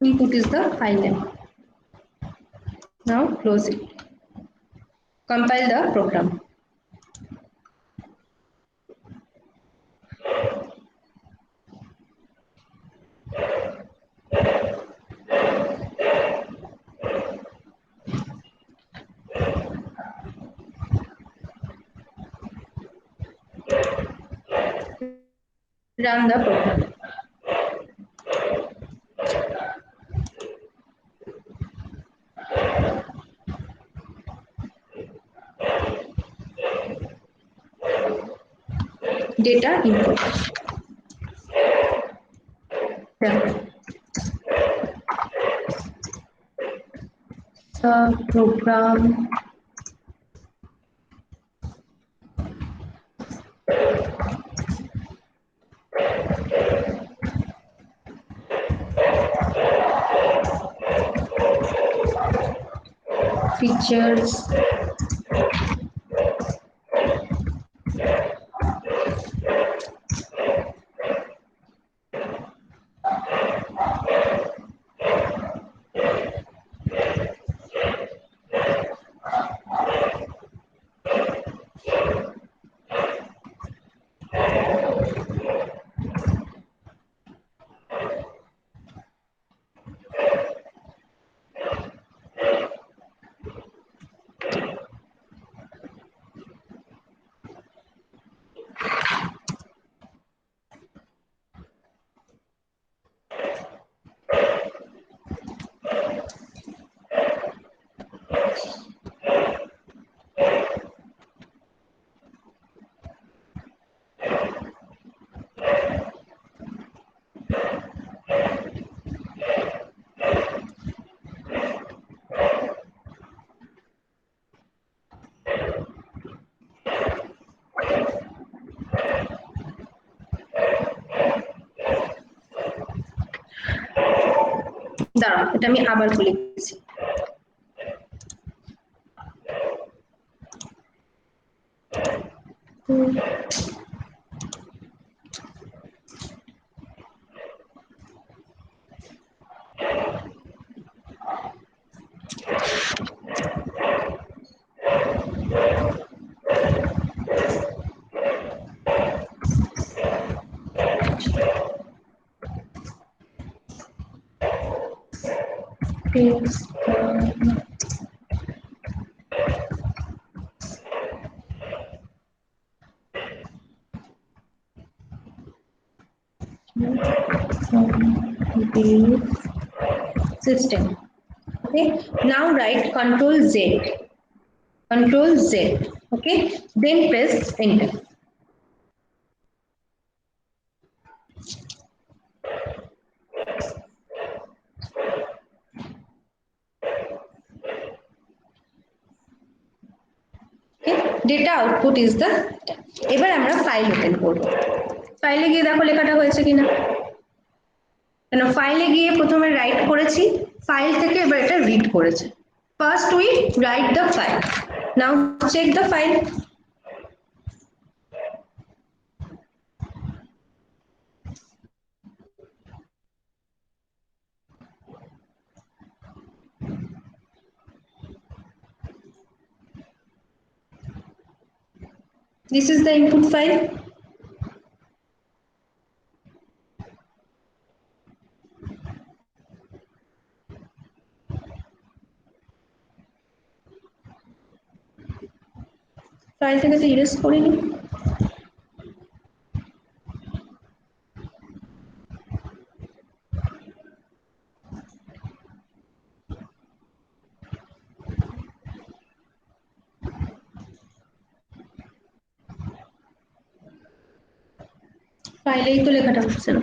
Input is the file name. Now close it. Compile the program. Run the program. Data input. Done. The program features দাঁড়াও এটা আমি আবার খুলে দিচ্ছি system. Okay, now write Control Z. Control Z. Okay, then press enter. Okay, data output is the এবার আমরা file open করব ফাইলে গিয়ে দেখো লেখাটা হয়েছে কিনা কেন ফাইলে গিয়ে প্রথমে রাইট করেছি ফাইল থেকে এবার এটা রিড করেছে first we write the file now check the file this is the input file file থেকে তো ইরেজ করিনি ফাইলেই তো লেখাটা হচ্ছে না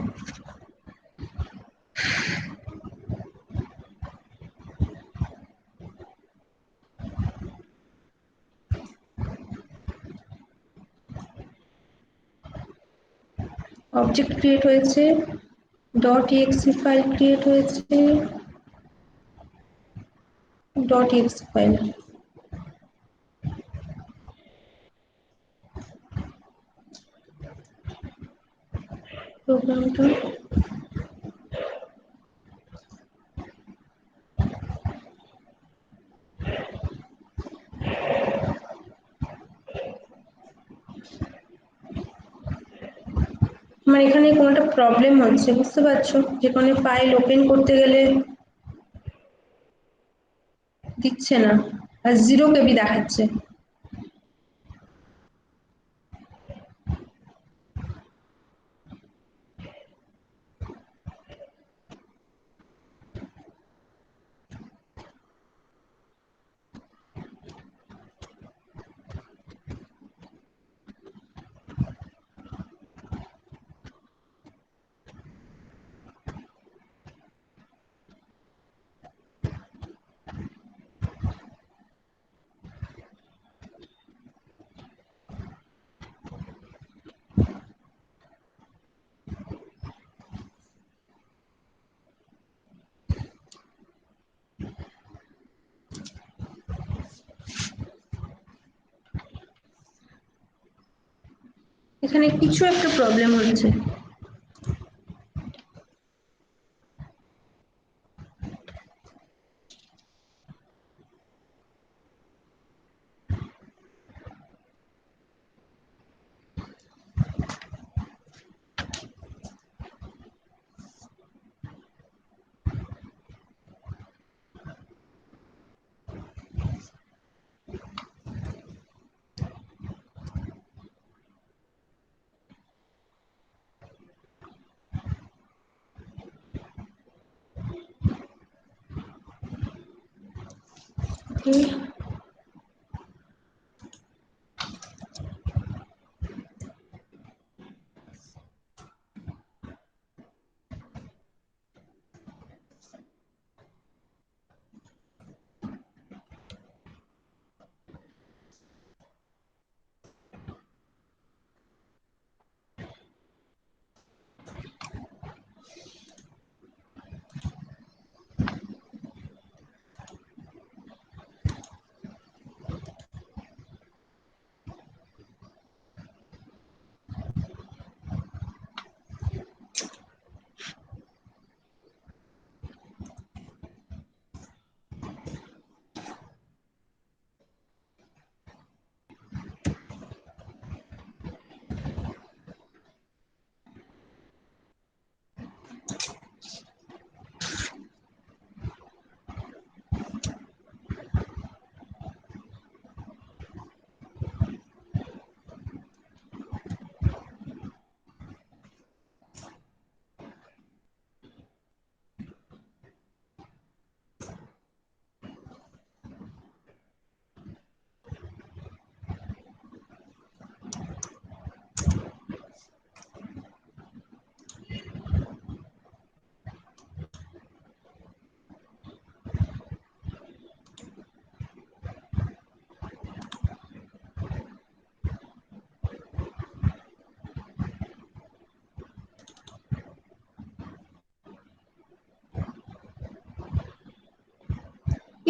অবজেক্ট ক্রিয়েট হয়েছে .exe ফাইল ক্রিয়েট হয়েছে .exe ফাইল প্রোগ্রামটা আমার এখানে কোনো একটা প্রবলেম হচ্ছে বুঝতে পারছো যেখানে ফাইল ওপেন করতে গেলে দিচ্ছে না আর 0 কেবি দেখাচ্ছে এখানে কিছু একটা প্রবলেম হচ্ছে। Okay.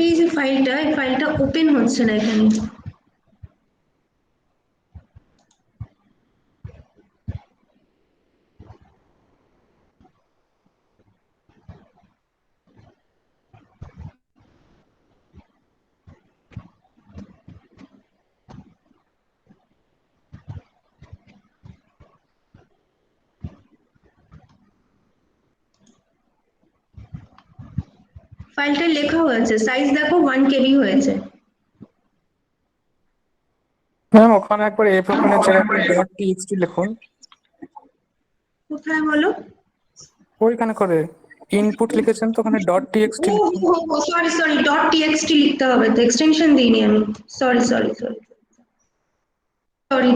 এই যে ফাইলটা, এই ফাইলটা ওপেন হচ্ছে না এখানে। ফাইলটা লেখা হয়েছে, সাইজ দেখো 1 KB হয়েছে। ম্যাম ওখানে একবার এফ ওপেনের জায়গায় ডট টিএক্সটি লিখুন। কোথায় বলো? ওইখানে করে ইনপুট লিখেছেন তো ওখানে ডট টিএক্সটি লিখুন। সরি সরি, ডট টিএক্সটি লিখতে হবে তো, এক্সটেনশন দিইনি আমি। Sorry sorry sorry sorry,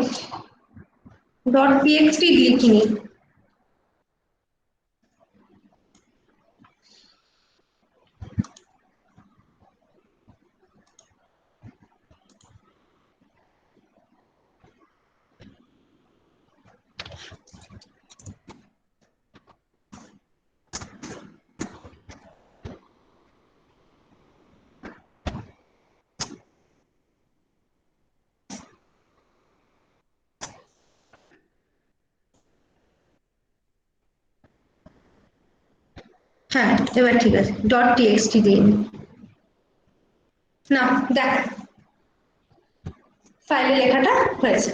dot TXT লিখিনি। হ্যাঁ এবার ঠিক আছে, ডট টিএক্সটি দিন। না দেখ, ফাইলে লেখাটা হয়েছে।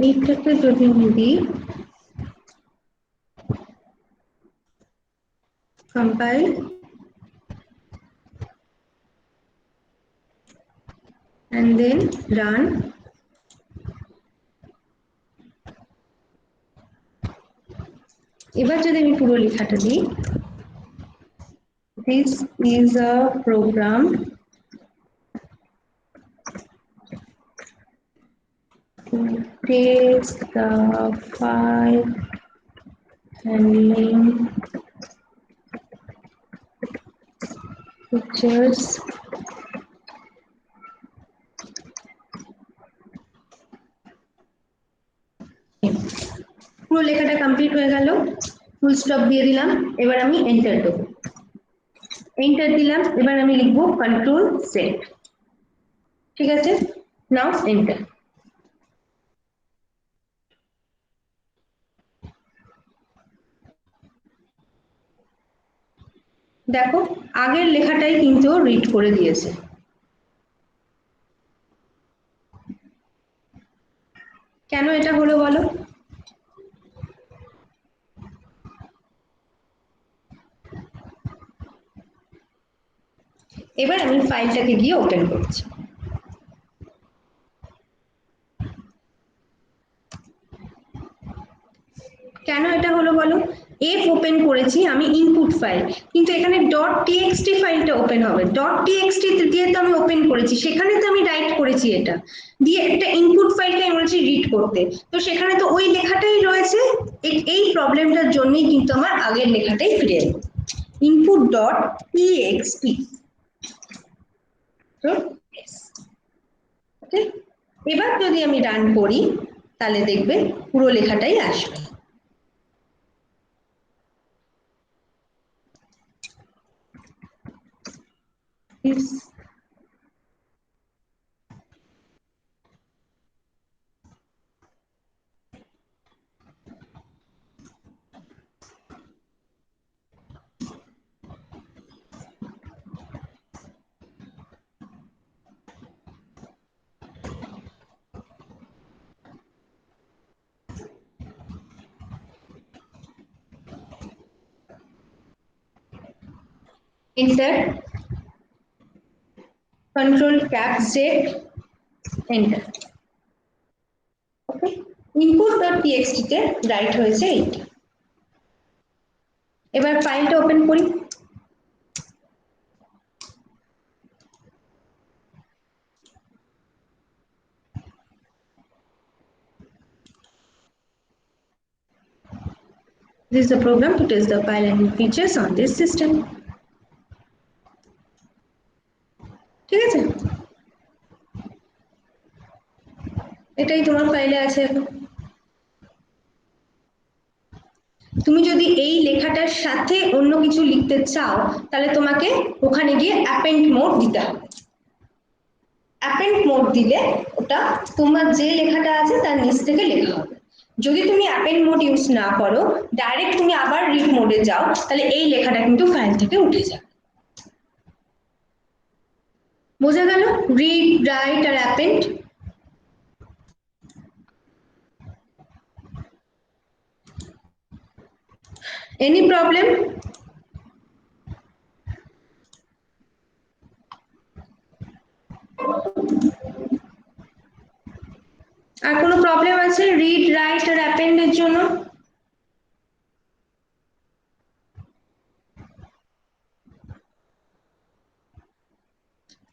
এইটাকে যদি আমি দিই, compile and then run, এবার যদি আমি পুরো লেখাটা দিই, this is a program to test the file handling features পুরো লেখাটা কমপ্লিট কমপ্লিট হয়ে গেল, ফুল স্টপ দিয়ে দিলাম, এবার আমি এন্টার দেবো, এন্টার দিলাম, এবার আমি লিখবো কন্ট্রোল সেট, ঠিক আছে, নাও এন্টার। দেখো আগের লেখাটাই কিন্তু রিড করে দিয়েছে। কেন এটা হলো বলো? এবার আমি ফাইলটাকে গিয়ে ওপেন করছি। কেন এটা হলো বলো? এফ ওপেন করেছি আমি ইনপুট ফাইল, কিন্তু এখানে ডট টিএক্সটি ফাইলটা ওপেন হবে, ডট টিএক্সটি দিয়ে তো আমি ওপেন করেছি, সেখানে তো আমি রাইট করেছি, এটা দিয়ে একটা ইনপুট ফাইলকে আমি বলেছি রিড করতে, তো সেখানে তো ওই লেখাটাই রয়েছে। এই প্রবলেমটার জন্যই কিন্তু আমার আগের লেখাটাই ফিরে এলো, ইনপুট ডট টিএক্সটি। তো ওকে, এবার যদি আমি রান করি তাহলে দেখবে পুরো লেখাটাই আসবে। Enter, control cap Z, enter, ওকে, input.txt তে রাইট হয়েছে এইটা। এবার ফাইলটা ওপেন করি, this is the program to test the file and features on this system, ঠিক আছে, এটাই তোমার ফাইলে আছে এখন। তুমি যদি এই লেখাটার সাথে অন্য কিছু লিখতে চাও তাহলে তোমাকে ওখানে গিয়ে অ্যাপেন্ড মোড দিতে হবে, অ্যাপেন্ড মোড দিলে ওটা তোমার যে লেখাটা আছে তার নিচ থেকে লেখা হবে। যদি তুমি অ্যাপেন্ড মোড ইউজ না করো, ডাইরেক্ট তুমি আবার রিড মোডে যাও, তাহলে এই লেখাটা কিন্তু ফাইল থেকে উঠে যাবে। বোঝা গেল রিড, রাইট আর অ্যাপেন্ড? Any problem? আর কোনো প্রবলেম আছে রিড, রাইট আর অ্যাপেন্ড এর জন্য?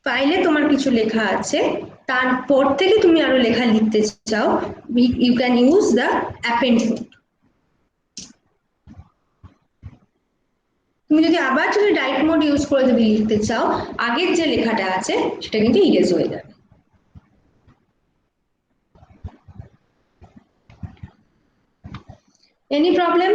ফাইলে তোমার কিছু লেখা আছে, তারপর থেকে তুমি আরো লেখা লিখতে চাও, you can use the append mode. তুমি যদি আবার যদি রাইট মোড ইউজ করে যদি লিখতে চাও, আগের যে লেখাটা আছে সেটা কিন্তু ইরেজ হয়ে যাবে। Any problem?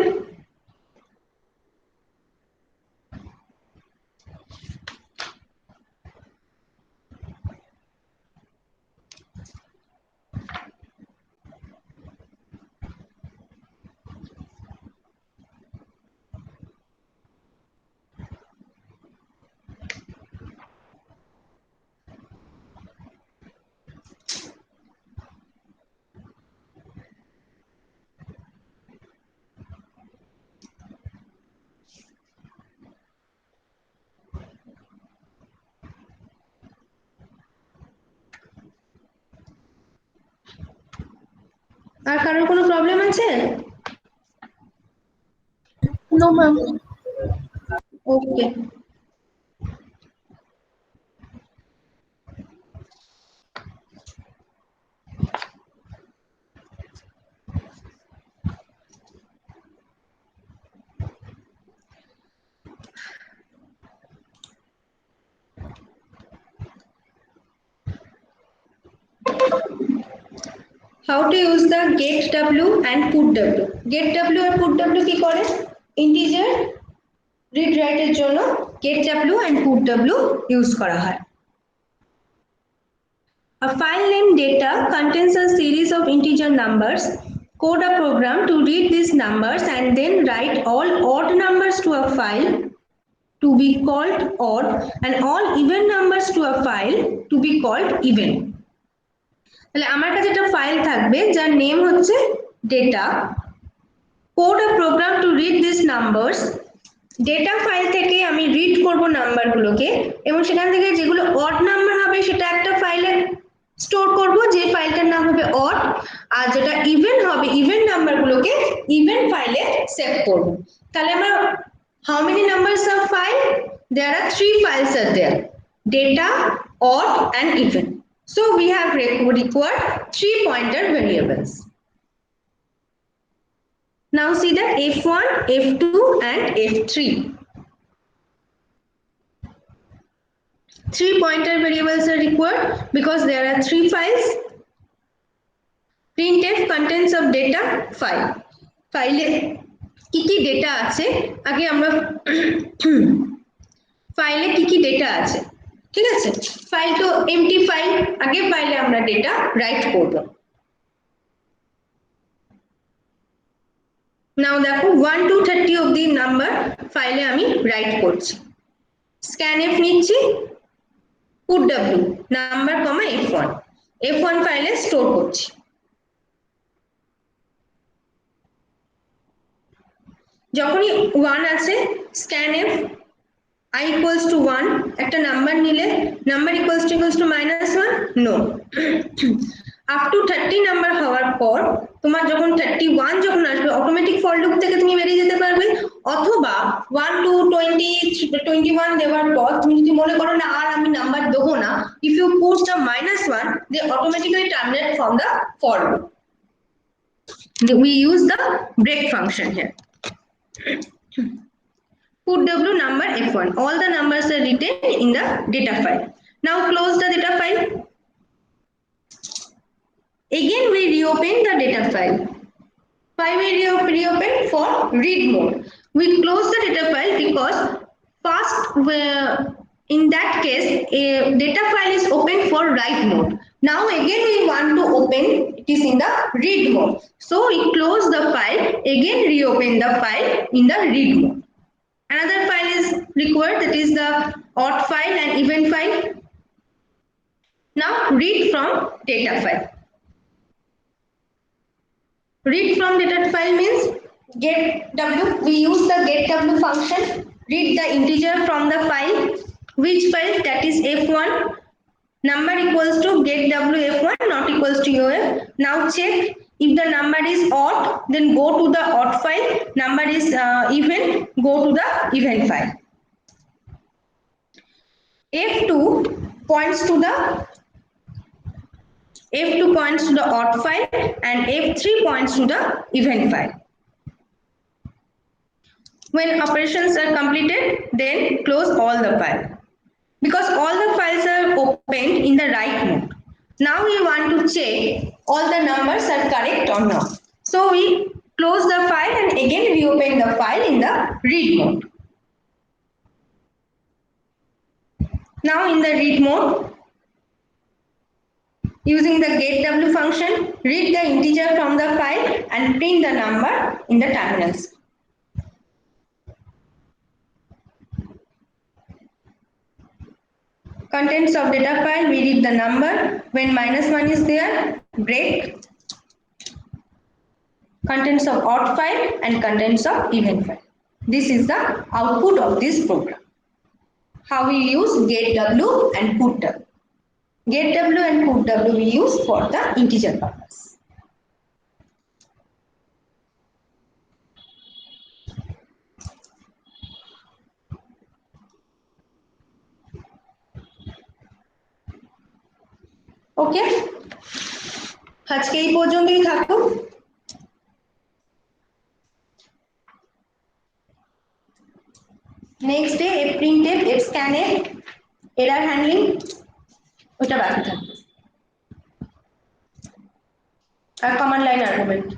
আর কারোর কোনো প্রবলেম আছে? No ma'am. Okay, how to use the get w and put w. get w R put w কি করে, ইন্টিজার রিড রাইট এর জন্য get w and put w use করা হয়। A file named data contains a series of integer numbers. Code a program to read these numbers and then write all odd numbers to a file to be called odd and all even numbers to a file to be called even. তাহলে আমার কাছে একটা file থাকবে যার name হচ্ছে data. Code a program to read this numbers. Data file থেকে আমি read করব নাম্বারগুলোকে এবং সেখান থেকে যেগুলো অড নাম্বার হবে সেটা একটা ফাইলে স্টোর করব, যে ফাইলটার নাম হবে অড, আর যেটা ইভেন হবে ইভেন নাম্বারগুলোকে ইভেন ফাইলে সেভ করব। তাহলে আমরা how many numbers are file? There are 3 files are there: data, odd and even. So we have required 3 pointer variables. Now see that f1, f2 and f3. 3 pointer variables are required because there are 3 files. printf contents of data file. File কি কি data আছে আগে আমরা ফাইলে কি কি data আছে, ঠিক আছে, ফাইল তো এমটি ফাইল, আগে ফাইলে আমরা ডেটা রাইট করব। নাও দেখো 1 to 30 অবধি নাম্বার ফাইলে আমি রাইট করছি। scanf নিচ্ছি, put w নাম্বার কমা f1, f1 ফাইলে স্টোর করছি। যখনই 1 আছে scanf I equals to 1, একটা নাম্বার নিলে number equals to -1, no up to 30 number হওয়ার পর তোমার যখন 31 যখন আসবে অটোমেটিক ফর লুপ থেকে তুমি বেরিয়ে যেতে পারবে, অথবা 1 to 20 21 দেওয়ার পর তুমি যদি মনে করো না আর আমি নাম্বার দেবো না, if you put the -1 they automatically terminate from the for loop. We use the break function here. Put w number f1, all the numbers are written in the data file. Now close the data file. Again we reopen the data file. Why we reopen? For read mode. We close the data file because first in that case a data file is open for write mode. Now again we want to open it is in the read mode, so we close the file, again reopen the file in the read mode. Another file is required, that is the odd file and even file. Now read from data file. Read from data file means get w, we use the get w function, read the integer from the file. Which file? That is f1, number equals to get w f1 not equals to uf. Now check if the number is odd, then go to the odd file, number is even, go to the even file. f2 points to the odd file and f3 points to the even file. When operations are completed, then close all the file because all the files are opened in the right mode. Now we want to check all the numbers are correct or not, so we close the file and again reopen the file in the read mode. Now in the read mode, using the get w function, read the integer from the file and print the number in the terminals. Contents of data file, we read the number, when -1 is there, break. Contents of odd file and contents of even file. This is the output of this program. How we use get w and put w. Get w and put w we use for the integer purpose. ওকে, আজকে এই পর্যন্তই থাকুক। Next day f printf, f scanf, error handling ওটা বাকি থাকবে। আর command line argument.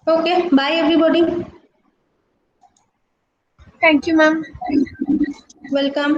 Okay, bye everybody. Thank you, ma'am. Welcome.